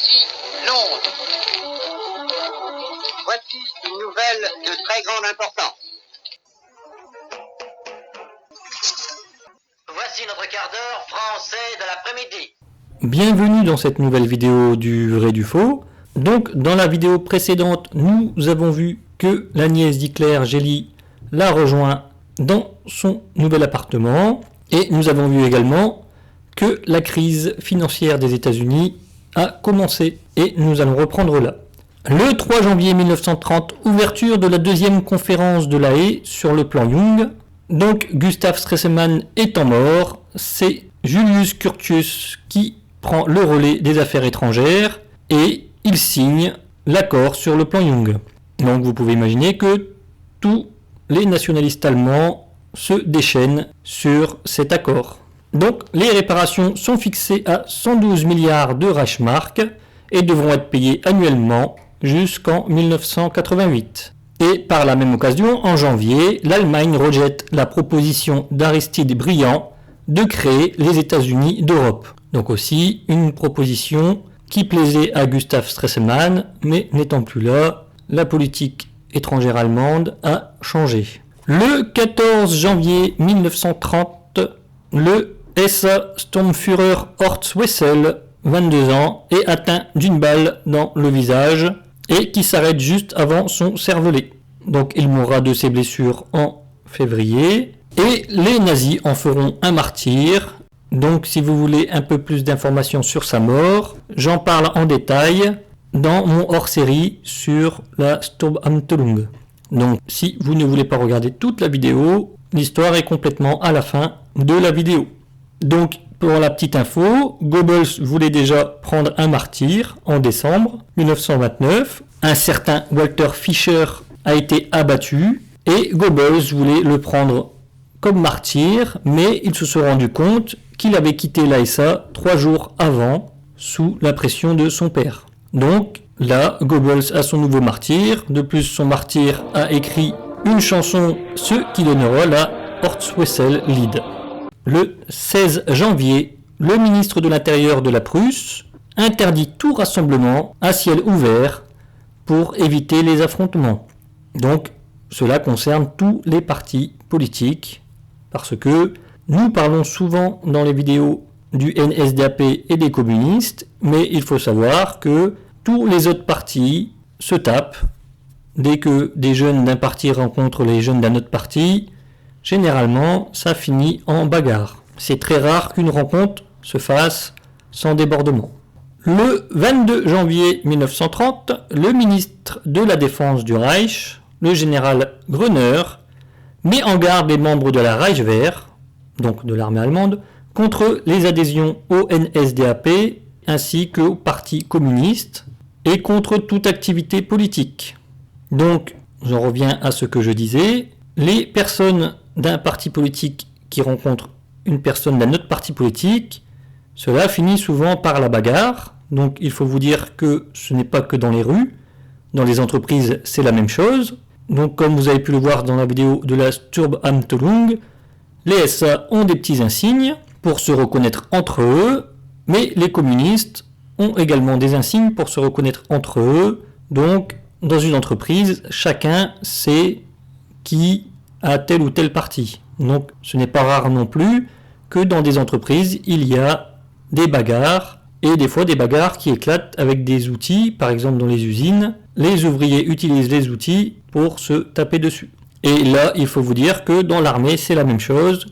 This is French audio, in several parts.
Voici Londres. Voici une nouvelle de très grande importance. Voici notre quart d'heure français de l'après-midi. Bienvenue dans cette nouvelle vidéo du vrai du faux. Donc dans la vidéo précédente, nous avons vu que la nièce d'Hitler, Gélie, l'a rejoint dans son nouvel appartement. Et nous avons vu également que la crise financière des États-Unis a commencé. Et nous allons reprendre là. Le 3 janvier 1930, ouverture de la deuxième conférence de La Haye sur le plan Young. Donc Gustav Stresemann étant mort, c'est Julius Curtius qui prend le relais des affaires étrangères et il signe l'accord sur le plan Young. Donc vous pouvez imaginer que tous les nationalistes allemands se déchaînent sur cet accord. Donc les réparations sont fixées à 112 milliards de Reichsmark et devront être payées annuellement jusqu'en 1988. Et par la même occasion, en janvier, l'Allemagne rejette la proposition d'Aristide Briand de créer les États-Unis d'Europe. Donc aussi une proposition qui plaisait à Gustav Stresemann, mais n'étant plus là, la politique étrangère allemande a changé. Le 14 janvier 1930, le SA Sturmführer Horst Wessel, 22 ans, est atteint d'une balle dans le visage et qui s'arrête juste avant son cervelet. Donc il mourra de ses blessures en février et les nazis en feront un martyr. Donc si vous voulez un peu plus d'informations sur sa mort, j'en parle en détail dans mon hors-série sur la Sturmabteilung. Donc si vous ne voulez pas regarder toute la vidéo, l'histoire est complètement à la fin de la vidéo. Donc pour la petite info, Goebbels voulait déjà prendre un martyr en décembre 1929. Un certain Walter Fischer a été abattu et Goebbels voulait le prendre comme martyr, mais il se sont rendu compte qu'il avait quitté l'ASA 3 jours avant sous la pression de son père. Donc là, Goebbels a son nouveau martyr. De plus, son martyr a écrit une chanson, ce qui donnera la Horst Wessel Lied. Le 16 janvier, le ministre de l'Intérieur de la Prusse interdit tout rassemblement à ciel ouvert pour éviter les affrontements. Donc, cela concerne tous les partis politiques, parce que nous parlons souvent dans les vidéos du NSDAP et des communistes, mais il faut savoir que tous les autres partis se tapent. Dès que des jeunes d'un parti rencontrent les jeunes d'un autre parti, généralement, ça finit en bagarre. C'est très rare qu'une rencontre se fasse sans débordement. Le 22 janvier 1930, le ministre de la Défense du Reich, le général Gröner, met en garde les membres de la Reichswehr, donc de l'armée allemande, contre les adhésions au NSDAP ainsi qu'au Parti communiste et contre toute activité politique. Donc, j'en reviens à ce que je disais, les personnes d'un parti politique qui rencontrent une personne d'un autre parti politique, cela finit souvent par la bagarre. Donc il faut vous dire que ce n'est pas que dans les rues, dans les entreprises c'est la même chose. Donc comme vous avez pu le voir dans la vidéo de la Sturmabteilung, les SA ont des petits insignes pour se reconnaître entre eux, mais les communistes ont également des insignes pour se reconnaître entre eux. Donc dans une entreprise, chacun sait qui a tel ou tel parti. Donc ce n'est pas rare non plus que dans des entreprises, il y a des bagarres, et des fois des bagarres qui éclatent avec des outils, par exemple dans les usines, les ouvriers utilisent les outils pour se taper dessus. Et là, il faut vous dire que dans l'armée, c'est la même chose.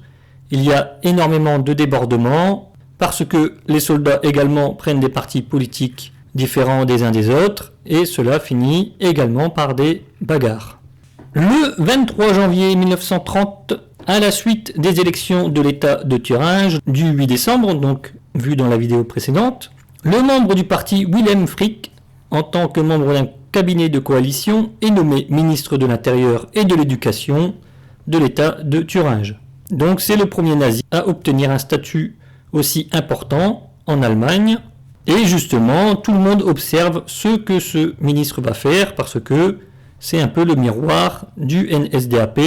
Il y a énormément de débordements, parce que les soldats également prennent des partis politiques différents des uns des autres, et cela finit également par des bagarres. Le 23 janvier 1930, à la suite des élections de l'État de Thuringe du 8 décembre, donc vu dans la vidéo précédente, le membre du parti Wilhelm Frick, en tant que membre d'un cabinet de coalition, est nommé ministre de l'Intérieur et de l'Éducation de l'État de Thuringe. Donc c'est le premier nazi à obtenir un statut aussi important en Allemagne. Et justement, tout le monde observe ce que ce ministre va faire parce que c'est un peu le miroir du NSDAP.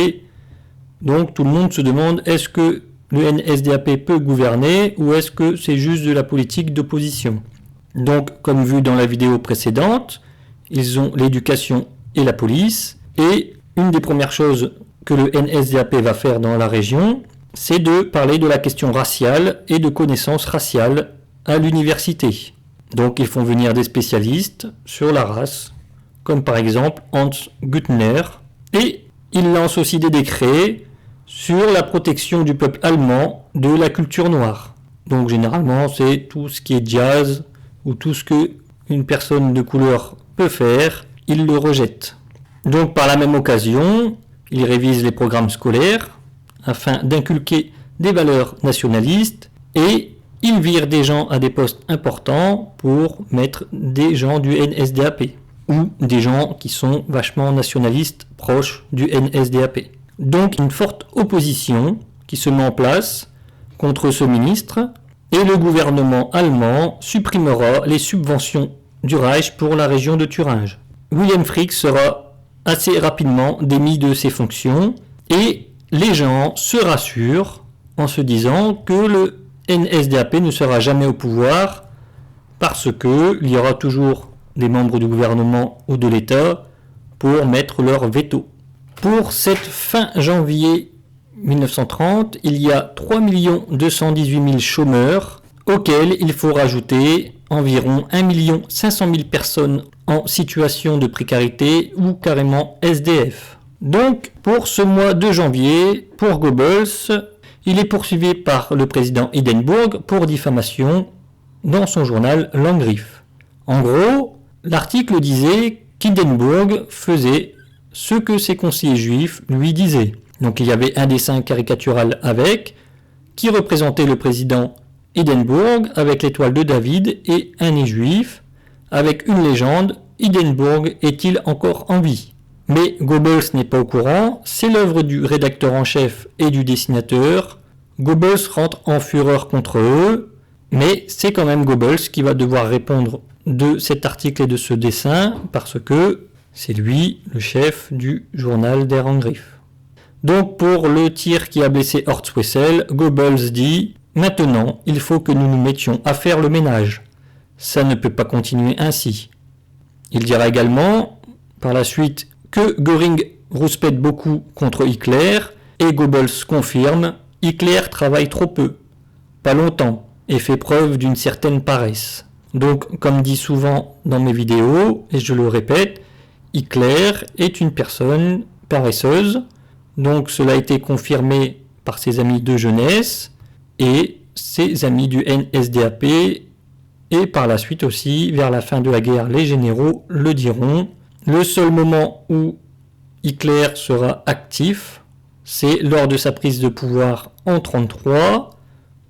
Donc tout le monde se demande est-ce que le NSDAP peut gouverner ou est-ce que c'est juste de la politique d'opposition. Donc, comme vu dans la vidéo précédente, ils ont l'éducation et la police. Et une des premières choses que le NSDAP va faire dans la région, c'est de parler de la question raciale et de connaissances raciales à l'université. Donc, ils font venir des spécialistes sur la race, comme par exemple Hans Güttner. Et ils lancent aussi des décrets sur la protection du peuple allemand de la culture noire. Donc, généralement, c'est tout ce qui est jazz, ou tout ce qu'une personne de couleur peut faire, il le rejette. Donc par la même occasion, il révise les programmes scolaires afin d'inculquer des valeurs nationalistes et il vire des gens à des postes importants pour mettre des gens du NSDAP ou des gens qui sont vachement nationalistes proches du NSDAP. Donc une forte opposition qui se met en place contre ce ministre. Et le gouvernement allemand supprimera les subventions du Reich pour la région de Thuringe. Wilhelm Frick sera assez rapidement démis de ses fonctions et les gens se rassurent en se disant que le NSDAP ne sera jamais au pouvoir parce qu'il y aura toujours des membres du gouvernement ou de l'État pour mettre leur veto. Pour cette fin janvier 1930, il y a 3 218 000 chômeurs auxquels il faut rajouter environ 1 500 000 personnes en situation de précarité ou carrément SDF. Donc, pour ce mois de janvier, pour Goebbels, il est poursuivi par le président Hindenburg pour diffamation dans son journal Landgrif. En gros, l'article disait qu'Hindenburg faisait ce que ses conseillers juifs lui disaient. Donc il y avait un dessin caricatural qui représentait le président Hindenburg avec l'étoile de David et un nez juif avec une légende « Hindenburg est-il encore en vie ?» Mais Goebbels n'est pas au courant, c'est l'œuvre du rédacteur en chef et du dessinateur. Goebbels rentre en fureur contre eux, mais c'est quand même Goebbels qui va devoir répondre de cet article et de ce dessin parce que c'est lui le chef du journal der Angriff. Donc pour le tir qui a blessé Horst Wessel, Goebbels dit « Maintenant, il faut que nous nous mettions à faire le ménage. Ça ne peut pas continuer ainsi. » Il dira également, par la suite, que Göring rouspète beaucoup contre Hitler et Goebbels confirme « Hitler travaille trop peu, pas longtemps, et fait preuve d'une certaine paresse. » Donc, comme dit souvent dans mes vidéos, et je le répète, Hitler est une personne paresseuse. Donc cela a été confirmé par ses amis de jeunesse et ses amis du NSDAP et par la suite aussi, vers la fin de la guerre, les généraux le diront. Le seul moment où Hitler sera actif, c'est lors de sa prise de pouvoir en 1933.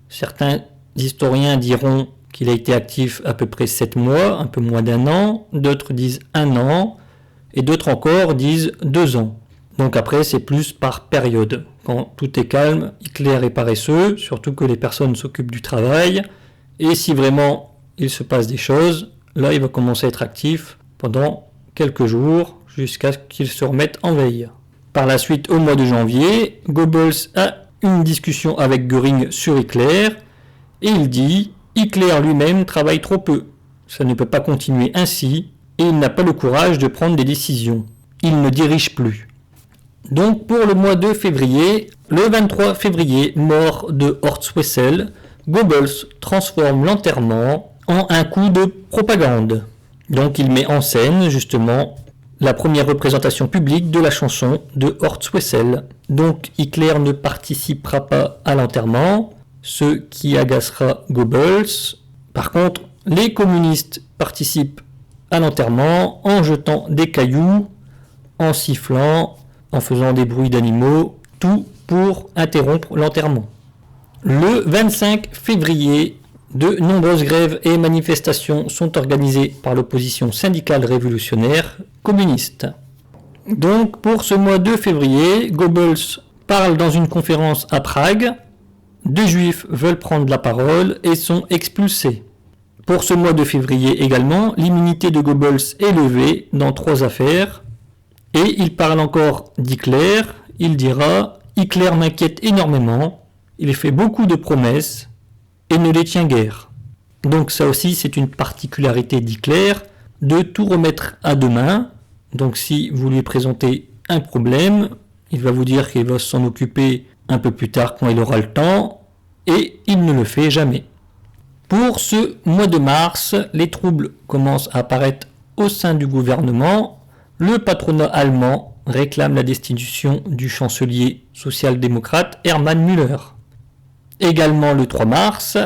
Certains historiens diront qu'il a été actif à peu près 7 mois, un peu moins d'1 an, d'autres disent 1 an et d'autres encore disent 2 ans. Donc après, c'est plus par période. Quand tout est calme, Hitler est paresseux, surtout que les personnes s'occupent du travail. Et si vraiment il se passe des choses, là, il va commencer à être actif pendant quelques jours jusqu'à ce qu'il se remette en veille. Par la suite, au mois de janvier, Goebbels a une discussion avec Göring sur Hitler et il dit « Hitler lui-même travaille trop peu. Ça ne peut pas continuer ainsi et il n'a pas le courage de prendre des décisions. Il ne dirige plus. » Donc pour le mois de février, le 23 février, mort de Horst Wessel, Goebbels transforme l'enterrement en un coup de propagande. Donc il met en scène justement la première représentation publique de la chanson de Horst Wessel. Donc Hitler ne participera pas à l'enterrement, ce qui agacera Goebbels. Par contre, les communistes participent à l'enterrement en jetant des cailloux, en sifflant, en faisant des bruits d'animaux, tout pour interrompre l'enterrement. Le 25 février, de nombreuses grèves et manifestations sont organisées par l'opposition syndicale révolutionnaire communiste. Donc pour ce mois de février, Goebbels parle dans une conférence à Prague, 2 juifs veulent prendre la parole et sont expulsés. Pour ce mois de février également, l'immunité de Goebbels est levée dans 3 affaires. Et il parle encore d'Hitler, il dira « Hitler m'inquiète énormément, il fait beaucoup de promesses et ne les tient guère. » Donc ça aussi, c'est une particularité d'Hitler, de tout remettre à deux mains. Donc si vous lui présentez un problème, il va vous dire qu'il va s'en occuper un peu plus tard quand il aura le temps, et il ne le fait jamais. Pour ce mois de mars, les troubles commencent à apparaître au sein du gouvernement. Le patronat allemand réclame la destitution du chancelier social-démocrate Hermann Müller. Également le 3 mars,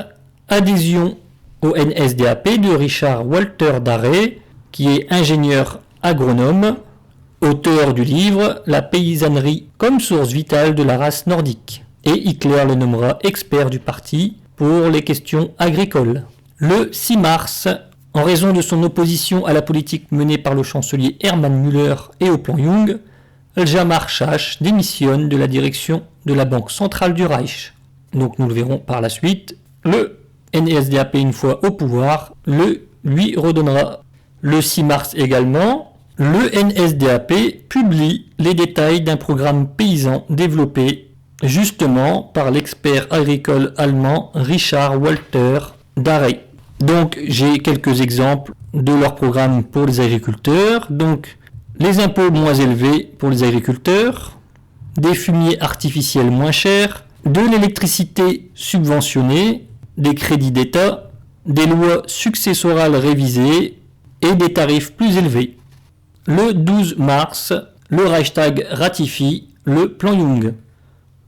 adhésion au NSDAP de Richard Walter Darré, qui est ingénieur agronome, auteur du livre « La paysannerie comme source vitale de la race nordique ». Et Hitler le nommera expert du parti pour les questions agricoles. Le 6 mars, en raison de son opposition à la politique menée par le chancelier Hermann Müller et au plan Young, Hjalmar Schacht démissionne de la direction de la Banque centrale du Reich. Donc nous le verrons par la suite. Le NSDAP, une fois au pouvoir, le lui redonnera. Le 6 mars également, le NSDAP publie les détails d'un programme paysan développé justement par l'expert agricole allemand Richard Walter Darré. Donc j'ai quelques exemples de leur programme pour les agriculteurs. Donc les impôts moins élevés pour les agriculteurs, des fumiers artificiels moins chers, de l'électricité subventionnée, des crédits d'État, des lois successorales révisées et des tarifs plus élevés. Le 12 mars, le Reichstag ratifie le plan Young.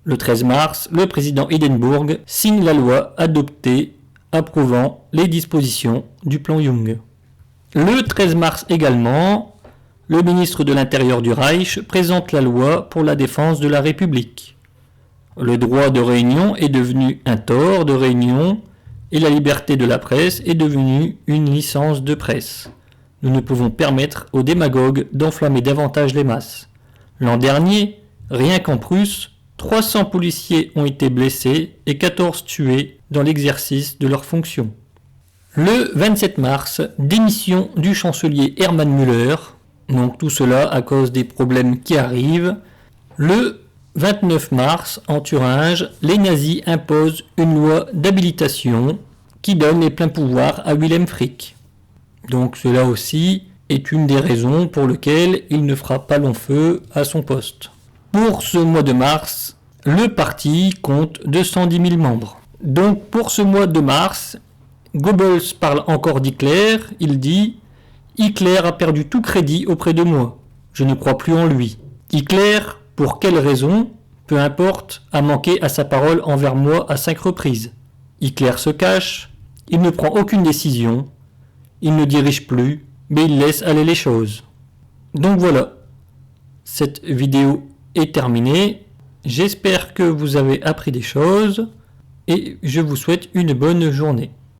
Le 13 mars, le président Hindenburg signe la loi adoptée approuvant les dispositions du plan Young. Le 13 mars également, le ministre de l'Intérieur du Reich présente la loi pour la défense de la République. Le droit de réunion est devenu un tort de réunion et la liberté de la presse est devenue une licence de presse. Nous ne pouvons permettre aux démagogues d'enflammer davantage les masses. L'an dernier, rien qu'en Prusse, 300 policiers ont été blessés et 14 tués dans l'exercice de leurs fonctions. Le 27 mars, démission du chancelier Hermann Müller, donc tout cela à cause des problèmes qui arrivent. Le 29 mars, en Thuringe, les nazis imposent une loi d'habilitation qui donne les pleins pouvoirs à Wilhelm Frick. Donc cela aussi est une des raisons pour lesquelles il ne fera pas long feu à son poste. Pour ce mois de mars, le parti compte 210 000 membres. Donc pour ce mois de mars, Goebbels parle encore d'Hitler, il dit « Hitler a perdu tout crédit auprès de moi, je ne crois plus en lui. Hitler, pour quelle raison, peu importe, a manqué à sa parole envers moi à 5 reprises. Hitler se cache, il ne prend aucune décision, il ne dirige plus, mais il laisse aller les choses. » Donc voilà, cette vidéo est terminée. J'espère que vous avez appris des choses et je vous souhaite une bonne journée.